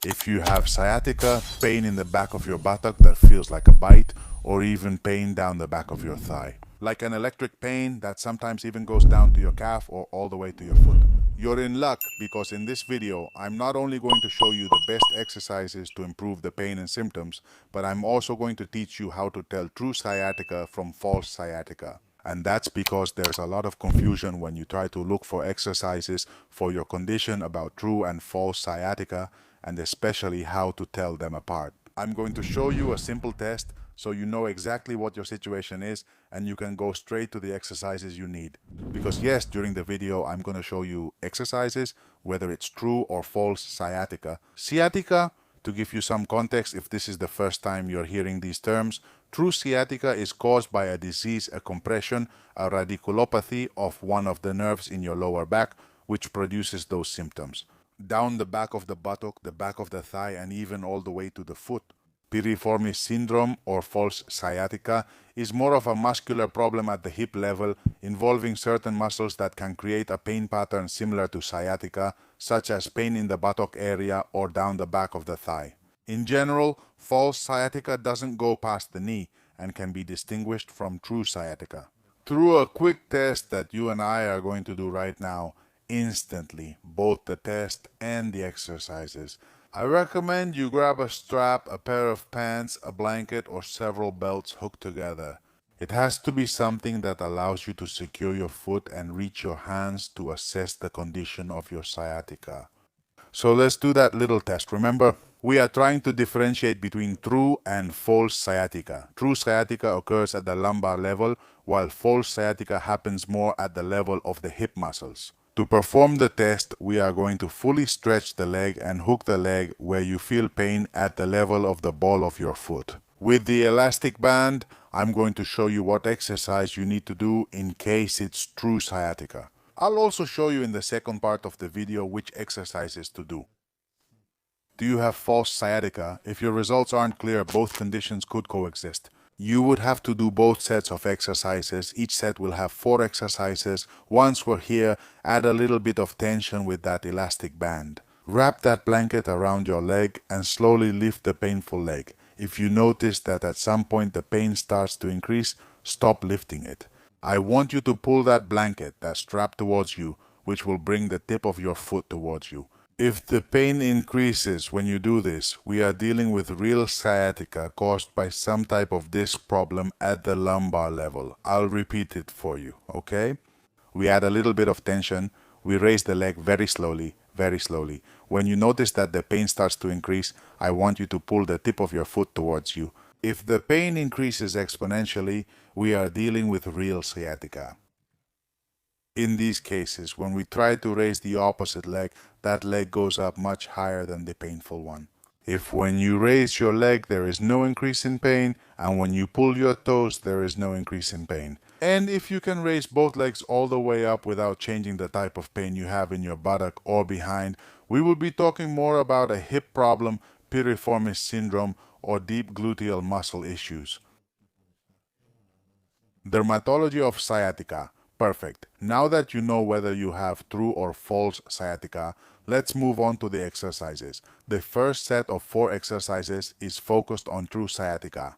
If you have sciatica, pain in the back of your buttock that feels like a bite, or even pain down the back of your thigh, like an electric pain that sometimes even goes down to your calf or all the way to your foot, you're in luck, because in this video, I'm not only going to show you the best exercises to improve the pain and symptoms, but I'm also going to teach you how to tell true sciatica from false sciatica. And that's because there's a lot of confusion when you try to look for exercises for your condition about true and false sciatica, and especially how to tell them apart. I'm going to show you a simple test so you know exactly what your situation is and you can go straight to the exercises you need. Because yes, during the video I'm going to show you exercises, whether it's true or false sciatica. Sciatica, to give you some context if this is the first time you're hearing these terms, true sciatica is caused by a disease, a compression, a radiculopathy of one of the nerves in your lower back, which produces those symptoms. Down the back of the buttock, the back of the thigh, and even all the way to the foot. Piriformis syndrome or false sciatica is more of a muscular problem at the hip level, involving certain muscles that can create a pain pattern similar to sciatica, such as pain in the buttock area or down the back of the thigh. In general, false sciatica doesn't go past the knee and can be distinguished from true sciatica. Through a quick test that you and I are going to do right now, instantly, both the test and the exercises, I recommend you grab a strap, a pair of pants, a blanket, or several belts hooked together. It has to be something that allows you to secure your foot and reach your hands to assess the condition of your sciatica. So let's do that little test. Remember, we are trying to differentiate between true and false sciatica. True sciatica occurs at the lumbar level, while false sciatica happens more at the level of the hip muscles. To perform the test, we are going to fully stretch the leg and hook the leg where you feel pain at the level of the ball of your foot. With the elastic band, I'm going to show you what exercise you need to do in case it's true sciatica. I'll also show you in the second part of the video which exercises to do. Do you have false sciatica? If your results aren't clear, both conditions could coexist. You would have to do both sets of exercises. Each set will have 4 exercises. Once we're here, add a little bit of tension with that elastic band. Wrap that blanket around your leg and slowly lift the painful leg. If you notice that at some point the pain starts to increase, stop lifting it. I want you to pull that blanket, that strap towards you, which will bring the tip of your foot towards you. If the pain increases when you do this, we are dealing with real sciatica caused by some type of disc problem at the lumbar level. I'll repeat it for you, okay? We add a little bit of tension. We raise the leg very slowly, very slowly. When you notice that the pain starts to increase, I want you to pull the tip of your foot towards you. If the pain increases exponentially, we are dealing with real sciatica. In these cases, when we try to raise the opposite leg, that leg goes up much higher than the painful one. If when you raise your leg there is no increase in pain, and when you pull your toes there is no increase in pain, and if you can raise both legs all the way up without changing the type of pain you have in your buttock or behind, we will be talking more about a hip problem, piriformis syndrome, or deep gluteal muscle issues. Dermatology of sciatica. Perfect. Now that you know whether you have true or false sciatica, let's move on to the exercises. The first set of 4 exercises is focused on true sciatica.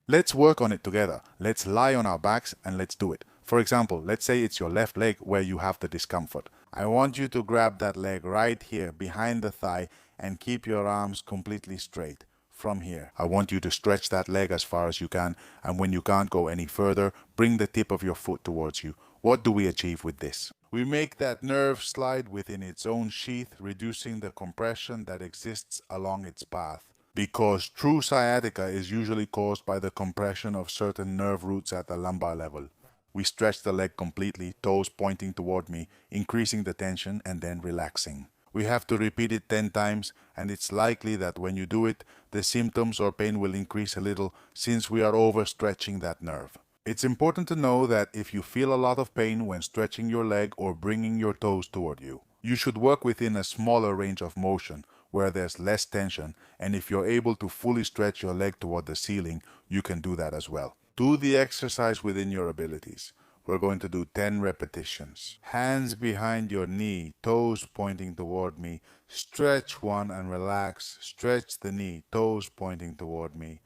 Let's work on it together. Let's lie on our backs and let's do it. For example, let's say it's your left leg where you have the discomfort. I want you to grab that leg right here behind the thigh and keep your arms completely straight. From here, I want you to stretch that leg as far as you can, and when you can't go any further, bring the tip of your foot towards you. What do we achieve with this? We make that nerve slide within its own sheath, reducing the compression that exists along its path. Because true sciatica is usually caused by the compression of certain nerve roots at the lumbar level. We stretch the leg completely, toes pointing toward me, increasing the tension and then relaxing. We have to repeat it 10 times, and it's likely that when you do it, the symptoms or pain will increase a little since we are overstretching that nerve. It's important to know that if you feel a lot of pain when stretching your leg or bringing your toes toward you, you should work within a smaller range of motion where there's less tension, and if you're able to fully stretch your leg toward the ceiling, you can do that as well. Do the exercise within your abilities. We're going to do 10 repetitions. Hands behind your knee, toes pointing toward me. Stretch one and relax. Stretch the knee, toes pointing toward me.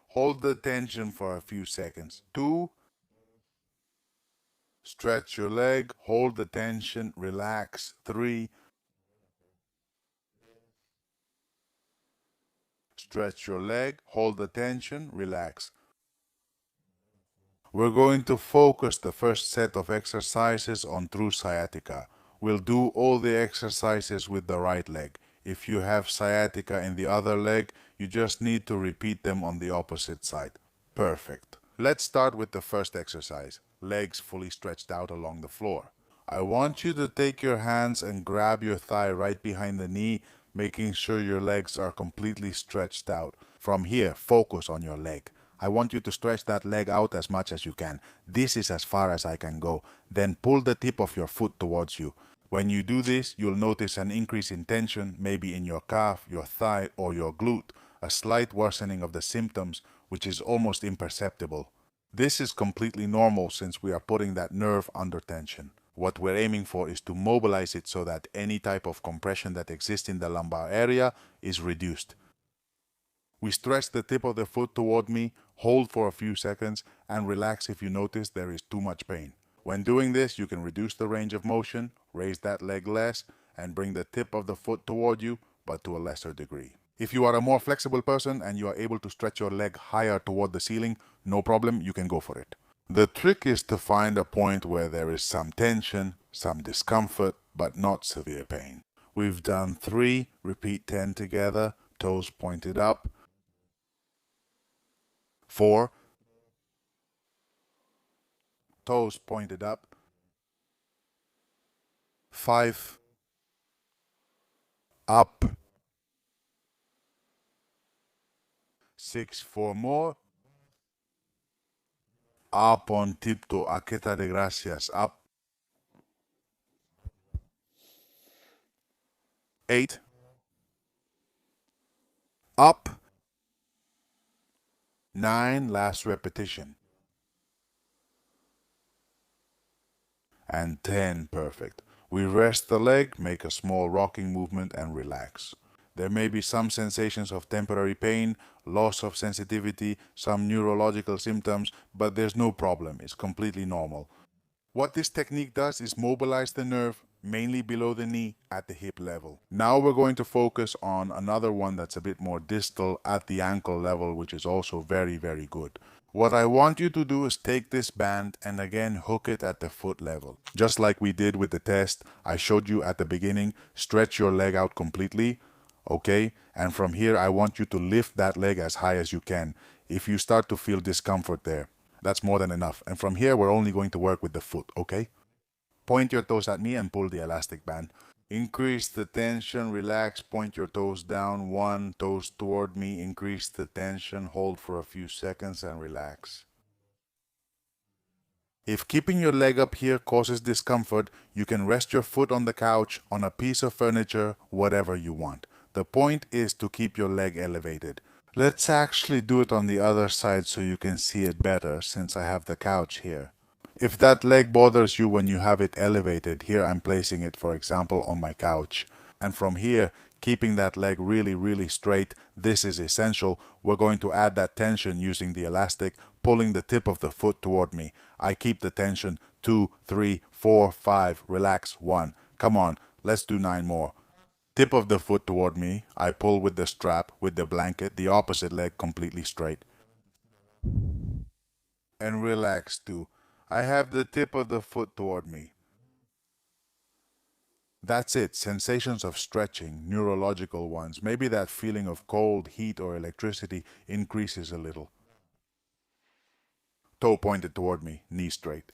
Hold the tension for a few seconds. Two, stretch your leg, hold the tension, relax. Three, stretch your leg, hold the tension, relax. We're going to focus the first set of exercises on true sciatica. We'll do all the exercises with the right leg. If you have sciatica in the other leg, you just need to repeat them on the opposite side. Perfect. Let's start with the first exercise, legs fully stretched out along the floor. I want you to take your hands and grab your thigh right behind the knee, making sure your legs are completely stretched out. From here, focus on your leg. I want you to stretch that leg out as much as you can. This is as far as I can go. Then pull the tip of your foot towards you. When you do this, you'll notice an increase in tension, maybe in your calf, your thigh, or your glute, a slight worsening of the symptoms, which is almost imperceptible. This is completely normal since we are putting that nerve under tension. What we're aiming for is to mobilize it so that any type of compression that exists in the lumbar area is reduced. We stretch the tip of the foot toward me, hold for a few seconds, and relax if you notice there is too much pain. When doing this, you can reduce the range of motion, raise that leg less, and bring the tip of the foot toward you, but to a lesser degree. If you are a more flexible person and you are able to stretch your leg higher toward the ceiling, no problem, you can go for it. The trick is to find a point where there is some tension, some discomfort, but not severe pain. We've done 3, repeat 10 together, toes pointed up. 4, toes pointed up. 5, up. 6, 4 more. Up on tiptoe, aqueta de gracias, up. 8, up. 9, last repetition. And 10, perfect. We rest the leg, make a small rocking movement, and relax. There may be some sensations of temporary pain, loss of sensitivity, some neurological symptoms, but there's no problem. It's completely normal. What this technique does is mobilize the nerve, mainly below the knee at the hip level. Now we're going to focus on another one that's a bit more distal at the ankle level, which is also very, very good. What I want you to do is take this band and again hook it at the foot level. Just like we did with the test I showed you at the beginning, stretch your leg out completely, okay? And from here I want you to lift that leg as high as you can. If you start to feel discomfort there, that's more than enough. And from here, we're only going to work with the foot, okay? Point your toes at me and pull the elastic band. Increase the tension, relax, point your toes down, 1, toes toward me, increase the tension, hold for a few seconds and relax. If keeping your leg up here causes discomfort, you can rest your foot on the couch, on a piece of furniture, whatever you want. The point is to keep your leg elevated. Let's actually do it on the other side so you can see it better since I have the couch here. If that leg bothers you when you have it elevated, here I'm placing it, for example, on my couch. And from here, keeping that leg really, really straight, this is essential. We're going to add that tension using the elastic, pulling the tip of the foot toward me. I keep the tension, 2, 3, 4, 5, relax, 1. Come on, let's do 9 more. Tip of the foot toward me. I pull with the strap, with the blanket, the opposite leg completely straight. And relax too. I have the tip of the foot toward me. That's it. Sensations of stretching, neurological ones. Maybe that feeling of cold, heat, or electricity increases a little. Toe pointed toward me, knee straight.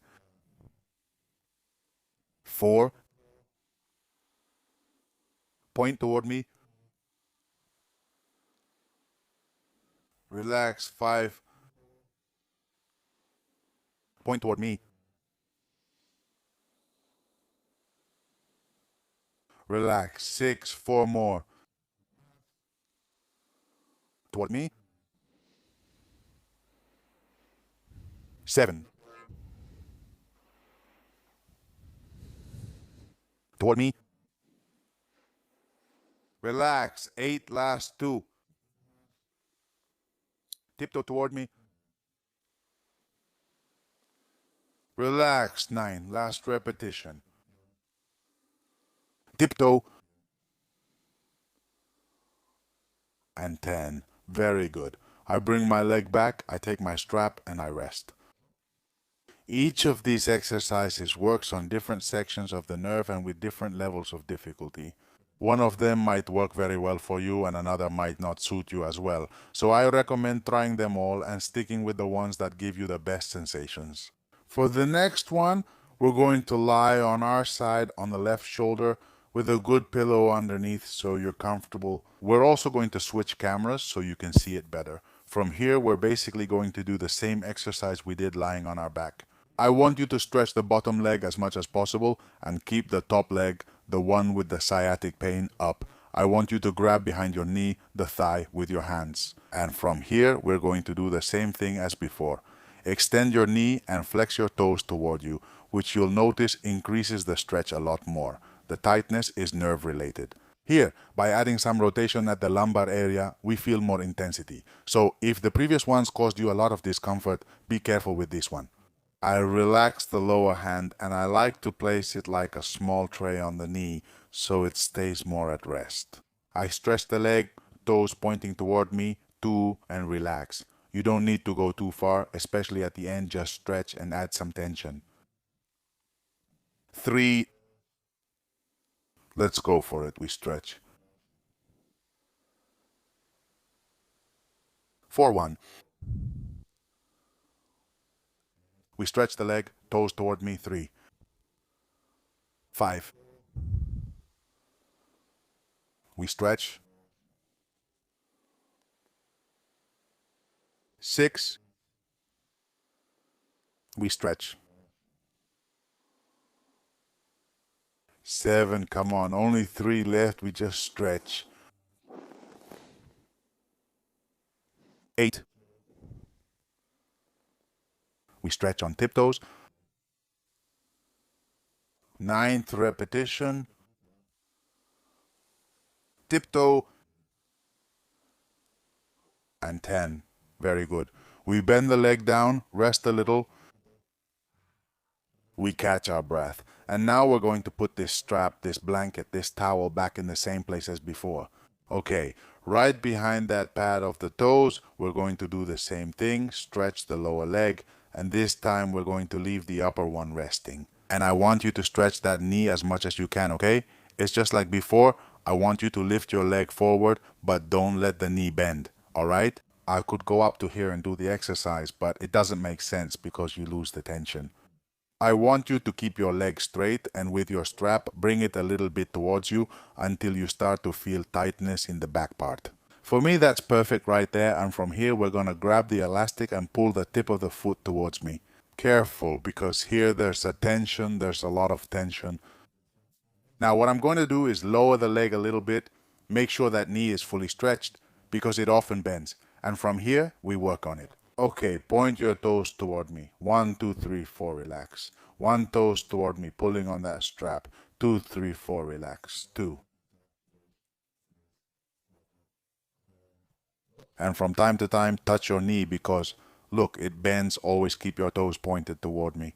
4, point toward me. Relax. 5, point toward me. Relax. 6, 4 more. Toward me. 7, toward me. Relax. 8, last 2. Tiptoe toward me. Relax. 9, last repetition. Tiptoe. And 10. Very good. I bring my leg back, I take my strap, and I rest. Each of these exercises works on different sections of the nerve and with different levels of difficulty. One of them might work very well for you and another might not suit you as well. So I recommend trying them all and sticking with the ones that give you the best sensations. For the next one, we're going to lie on our side on the left shoulder with a good pillow underneath so you're comfortable. We're also going to switch cameras so you can see it better. From here, we're basically going to do the same exercise we did lying on our back. I want you to stretch the bottom leg as much as possible and keep the top leg, the one with the sciatic pain, up. I want you to grab behind your knee, the thigh, with your hands. And from here, we're going to do the same thing as before. Extend your knee and flex your toes toward you, which you'll notice increases the stretch a lot more. The tightness is nerve related. Here, by adding some rotation at the lumbar area, we feel more intensity. So if the previous ones caused you a lot of discomfort, be careful with this one. I relax the lower hand and I like to place it like a small tray on the knee so it stays more at rest. I stretch the leg, toes pointing toward me, 2, and relax. You don't need to go too far, especially at the end, just stretch and add some tension. 3, let's go for it, we stretch. 4, 1. We stretch the leg, toes toward me, 3. 5. We stretch. 6. We stretch. 7, come on, only 3 left, we just stretch. 8. We stretch on tiptoes. 9th repetition. Tiptoe. And 10. Very good. We bend the leg down, rest a little. We catch our breath. And now we're going to put this strap, this blanket, this towel back in the same place as before. Okay, right behind that pad of the toes, we're going to do the same thing, stretch the lower leg, and this time we're going to leave the upper one resting. And I want you to stretch that knee as much as you can, okay? It's just like before. I want you to lift your leg forward, but don't let the knee bend, all right? I could go up to here and do the exercise, but it doesn't make sense because you lose the tension. I want you to keep your leg straight and with your strap, bring it a little bit towards you until you start to feel tightness in the back part. For me, that's perfect right there, and from here we're going to grab the elastic and pull the tip of the foot towards me. Careful, because here there's a tension, there's a lot of tension. Now what I'm going to do is lower the leg a little bit, make sure that knee is fully stretched, because it often bends. And from here, we work on it. Okay, point your toes toward me. 1, 2, 3, 4, relax. 1 toes toward me, pulling on that strap. 2, 3, 4, relax. 2. And from time to time, touch your knee because, look, it bends. Always keep your toes pointed toward me.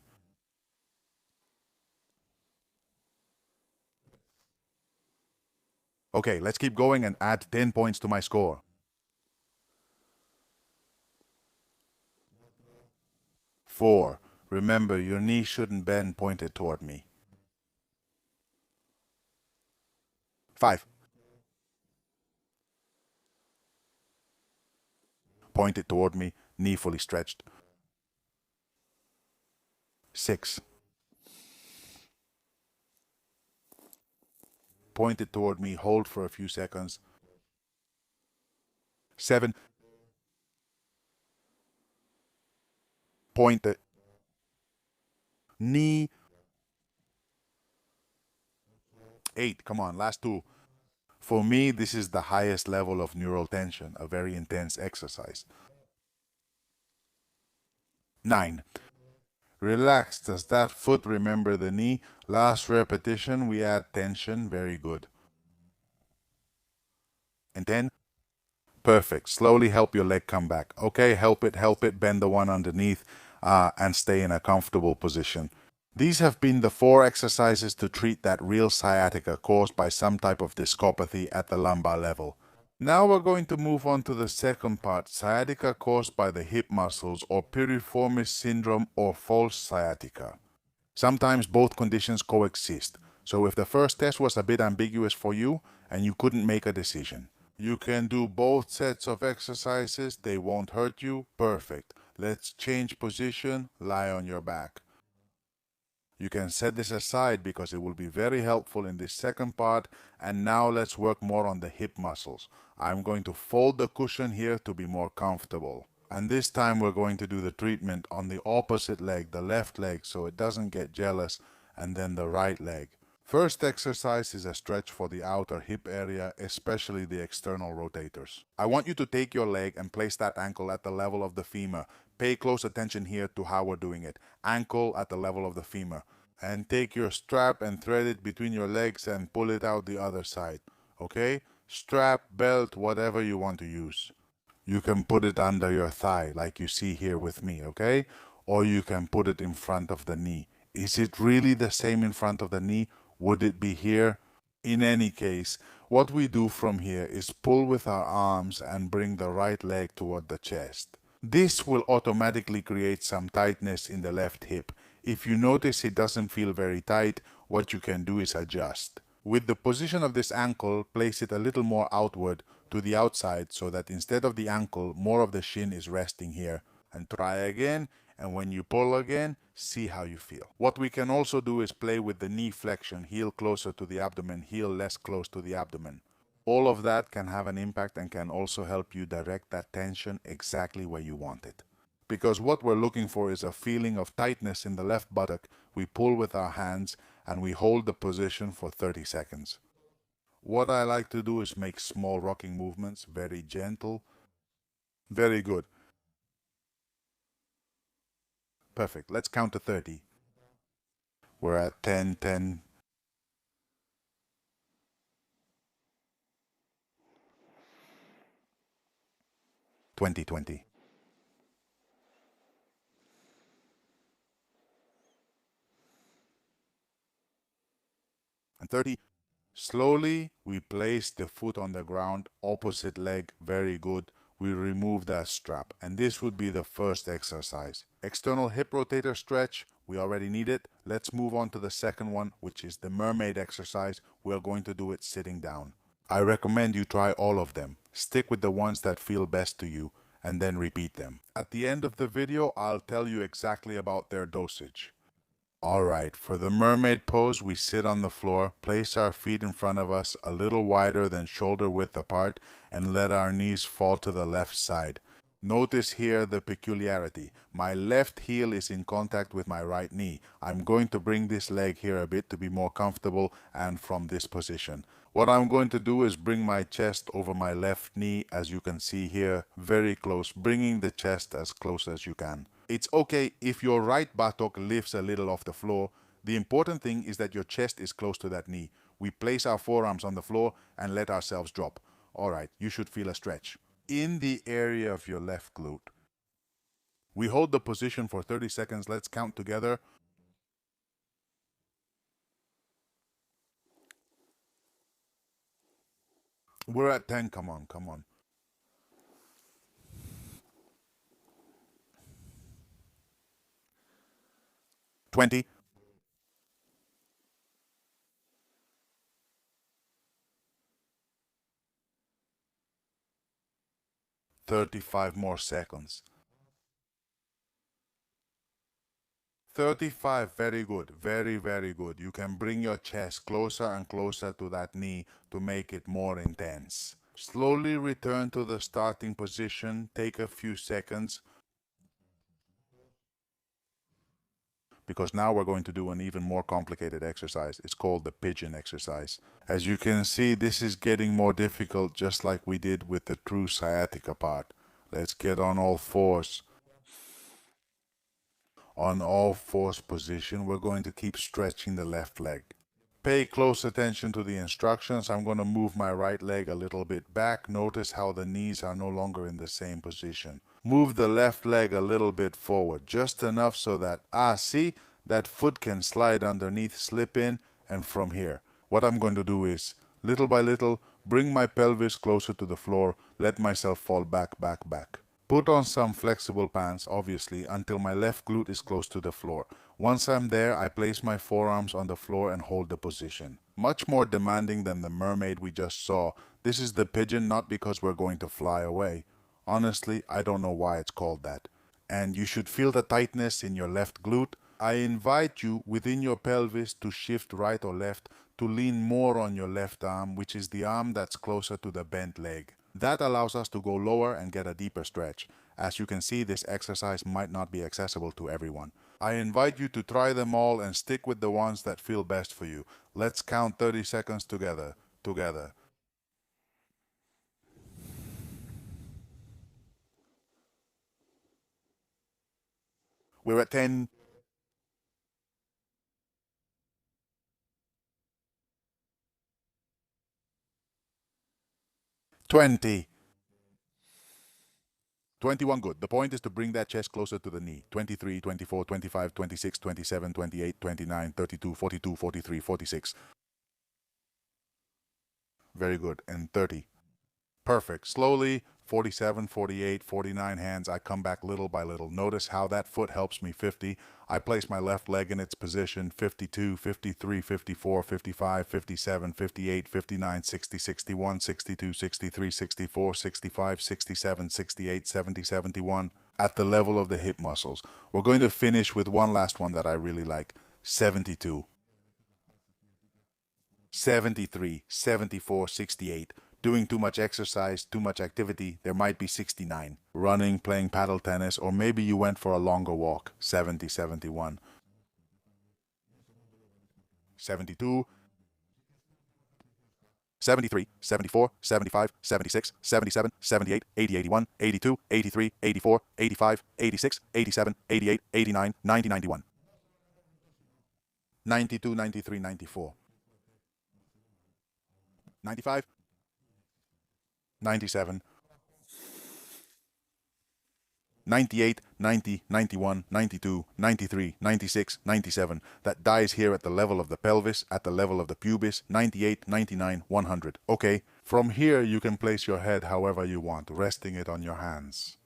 Okay, let's keep going and add 10 points to my score. 4. Remember, your knee shouldn't bend pointed toward me. 5. Pointed toward me, knee fully stretched. 6. Pointed toward me, hold for a few seconds. 7. Pointed. Knee. 8. Come on, last 2. For me, this is the highest level of neural tension, a very intense exercise. 9. Relax. Does that foot remember the knee? Last repetition, we add tension. Very good. And 10. Perfect. Slowly help your leg come back. Okay, help it, bend the one underneath and stay in a comfortable position. These have been the 4 exercises to treat that real sciatica caused by some type of discopathy at the lumbar level. Now we're going to move on to the second part, sciatica caused by the hip muscles or piriformis syndrome or false sciatica. Sometimes both conditions coexist. So if the first test was a bit ambiguous for you and you couldn't make a decision, you can do both sets of exercises. They won't hurt you. Perfect. Let's change position. Lie on your back. You can set this aside because it will be very helpful in this second part. And now let's work more on the hip muscles. I'm going to fold the cushion here to be more comfortable. And this time we're going to do the treatment on the opposite leg, the left leg, so it doesn't get jealous, and then the right leg. First exercise is a stretch for the outer hip area, especially the external rotators. I want you to take your leg and place that ankle at the level of the femur. Pay close attention here to how we're doing it. Ankle at the level of the femur. And take your strap and thread it between your legs and pull it out the other side. Okay? Strap, belt, whatever you want to use. You can put it under your thigh like you see here with me, okay? Or you can put it in front of the knee. Is it really the same in front of the knee? Would it be here? In any case, what we do from here is pull with our arms and bring the right leg toward the chest. This will automatically create some tightness in the left hip. If you notice it doesn't feel very tight, what you can do is adjust. With the position of this ankle, place it a little more outward to the outside so that instead of the ankle, more of the shin is resting here. And try again, and when you pull again, see how you feel. What we can also do is play with the knee flexion, heel closer to the abdomen, heel less close to the abdomen. All of that can have an impact and can also help you direct that tension exactly where you want it. Because what we're looking for is a feeling of tightness in the left buttock. We pull with our hands and we hold the position for 30 seconds. What I like to do is make small rocking movements, very gentle. Very good. Perfect. Let's count to 30. We're at 10, 10, 20, 20, and 30. Slowly, we place the foot on the ground, opposite leg, very good. We remove that strap, and this would be the first exercise. External hip rotator stretch, we already need it. Let's move on to the second one, which is the mermaid exercise. We're going to do it sitting down. I recommend you try all of them. Stick with the ones that feel best to you, and then repeat them. At the end of the video, I'll tell you exactly about their dosage. Alright, for the mermaid pose, we sit on the floor, place our feet in front of us a little wider than shoulder width apart, and let our knees fall to the left side. Notice here the peculiarity. My left heel is in contact with my right knee. I'm going to bring this leg here a bit to be more comfortable and from this position. What I'm going to do is bring my chest over my left knee, as you can see here, very close, bringing the chest as close as you can. It's okay if your right buttock lifts a little off the floor. The important thing is that your chest is close to that knee. We place our forearms on the floor and let ourselves drop. Alright, you should feel a stretch in the area of your left glute. We hold the position for 30 seconds. Let's count together. We're at 10. Come on, come on. 20. 35 more seconds. 35. Very good. Very, very good. You can bring your chest closer and closer to that knee to make it more intense. Slowly return to the starting position. Take a few seconds, because now we're going to do an even more complicated exercise. It's called the pigeon exercise. As you can see, this is getting more difficult, just like we did with the true sciatica part. Let's get on all fours. On all fours position, we're going to keep stretching the left leg. Pay close attention to the instructions. I'm going to move my right leg a little bit back. Notice how the knees are no longer in the same position. Move the left leg a little bit forward, just enough so that, see, that foot can slide underneath, slip in, and from here. What I'm going to do is, little by little, bring my pelvis closer to the floor, let myself fall back, back, back. Put on some flexible pants, obviously, until my left glute is close to the floor. Once I'm there, I place my forearms on the floor and hold the position. Much more demanding than the mermaid we just saw. This is the pigeon not because we're going to fly away. Honestly, I don't know why it's called that. And you should feel the tightness in your left glute. I invite you within your pelvis to shift right or left, to lean more on your left arm, which is the arm that's closer to the bent leg. That allows us to go lower and get a deeper stretch. As you can see, this exercise might not be accessible to everyone. I invite you to try them all and stick with the ones that feel best for you. Let's count 30 seconds together. Together. We're at 10, 20, 21. Good. The point is to bring that chest closer to the knee. 23, 24, 25, 26, 27, 28, 29, 32, 42, 43, 46. Very good. And 30. Perfect. Slowly, 47, 48, 49 hands. I come back little by little. Notice how that foot helps me. 50. I place my left leg in its position. 52, 53, 54, 55, 57, 58, 59, 60, 61, 62, 63, 64, 65, 67, 68, 70, 71. At the level of the hip muscles. We're going to finish with one last one that I really like. 72. 73, 74, 68. Doing too much exercise, too much activity, there might be 69. Running, playing paddle tennis, or maybe you went for a longer walk, 70, 71. 72, 73, 74, 75, 76, 77, 78, 80, 81, 82, 83, 84, 85, 86, 87, 88, 89, 90, 91. 92, 93, 94. 95, 97, 98, 90, 91, 92, 93, 96, 97. That dies here at the level of the pelvis, at the level of the pubis, 98, 99, 100. Okay, from here you can place your head however you want, resting it on your hands.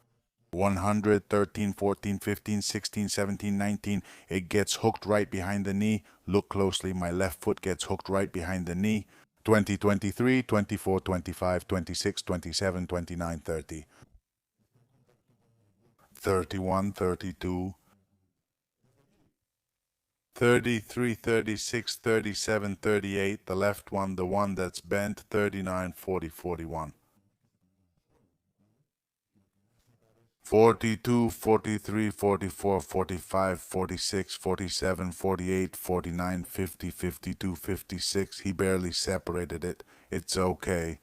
100, 13, 14, 15, 16, 17, 19. It gets hooked right behind the knee. Look closely, my left foot gets hooked right behind the knee. 20, 23, 24, 25, 26, 27, 29, 30. 31, 32, 33, 36, 37, 38. The left one, the one that's bent, 39, 40, 41. 42, 43, 44, 45, 46, 47, 48, 49, 50, 52, 56. He barely separated it. It's okay.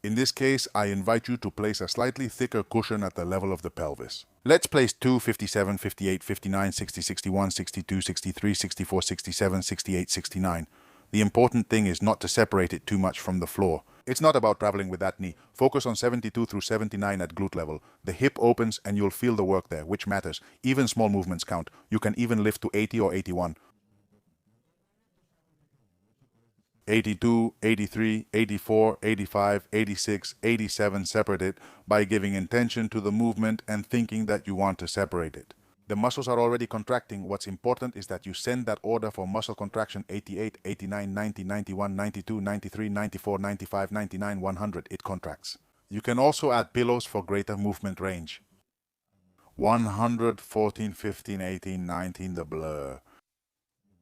In this case, I invite you to place a slightly thicker cushion at the level of the pelvis. Let's place 2, 57, 58, 59, 60, 61, 62, 63, 64, 67, 68, 69. The important thing is not to separate it too much from the floor. It's not about traveling with that knee. Focus on 72 through 79 at glute level. The hip opens and you'll feel the work there, which matters. Even small movements count. You can even lift to 80 or 81. 82, 83, 84, 85, 86, 87 separate it by giving intention to the movement and thinking that you want to separate it. The muscles are already contracting. What's important is that you send that order for muscle contraction 88, 89, 90, 91, 92, 93, 94, 95, 99, 100. It contracts. You can also add pillows for greater movement range. 100, 14, 15, 18, 19, the blur.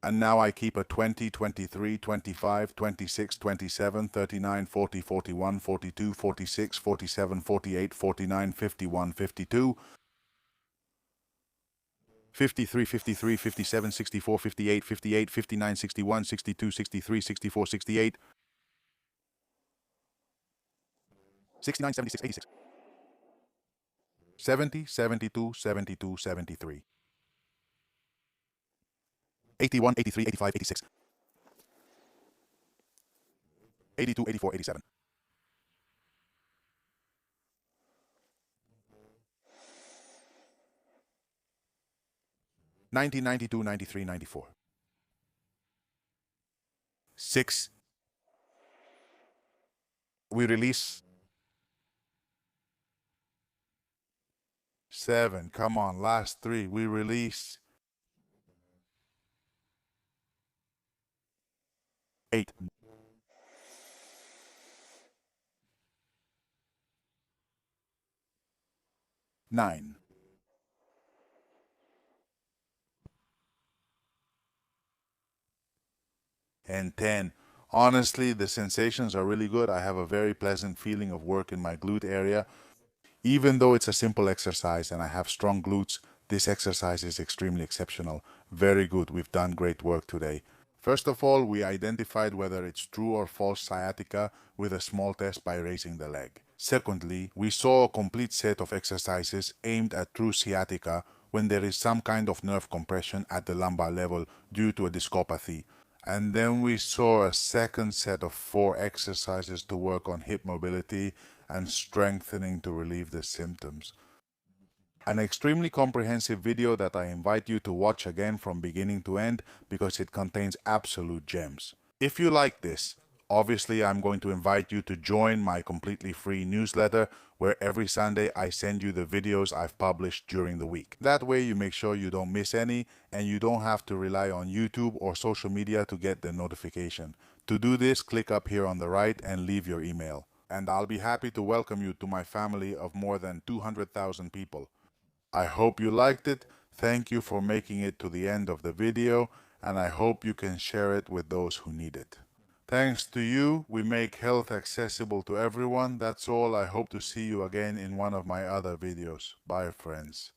And now I keep a 20, 23, 25, 26, 27, 39, 40, 41, 42, 46, 47, 48, 49, 51, 52, 53, 53, 57, 64, 58, 58, 59, 61, 62, 63, 64, 68, 69, 76, 86, 70, 72, 72, 73. 81, 83, 85, 86, 82, 84, 87, 90, 92, 93, 94. 6, we release. 7, come on, last 3, we release. 8, 9, and 10. Honestly, the sensations are really good. I have a very pleasant feeling of work in my glute area. Even though it's a simple exercise and I have strong glutes, this exercise is extremely exceptional. Very good. We've done great work today. First of all, we identified whether it's true or false sciatica with a small test by raising the leg. Secondly, we saw a complete set of exercises aimed at true sciatica when there is some kind of nerve compression at the lumbar level due to a discopathy. And then we saw a second set of 4 exercises to work on hip mobility and strengthening to relieve the symptoms. An extremely comprehensive video that I invite you to watch again from beginning to end because it contains absolute gems. If you like this, obviously I'm going to invite you to join my completely free newsletter where every Sunday I send you the videos I've published during the week. That way you make sure you don't miss any and you don't have to rely on YouTube or social media to get the notification. To do this, click up here on the right and leave your email. And I'll be happy to welcome you to my family of more than 200,000 people. I hope you liked it. Thank you for making it to the end of the video, and I hope you can share it with those who need it. Thanks to you, we make health accessible to everyone. That's all. I hope to see you again in one of my other videos. Bye, friends.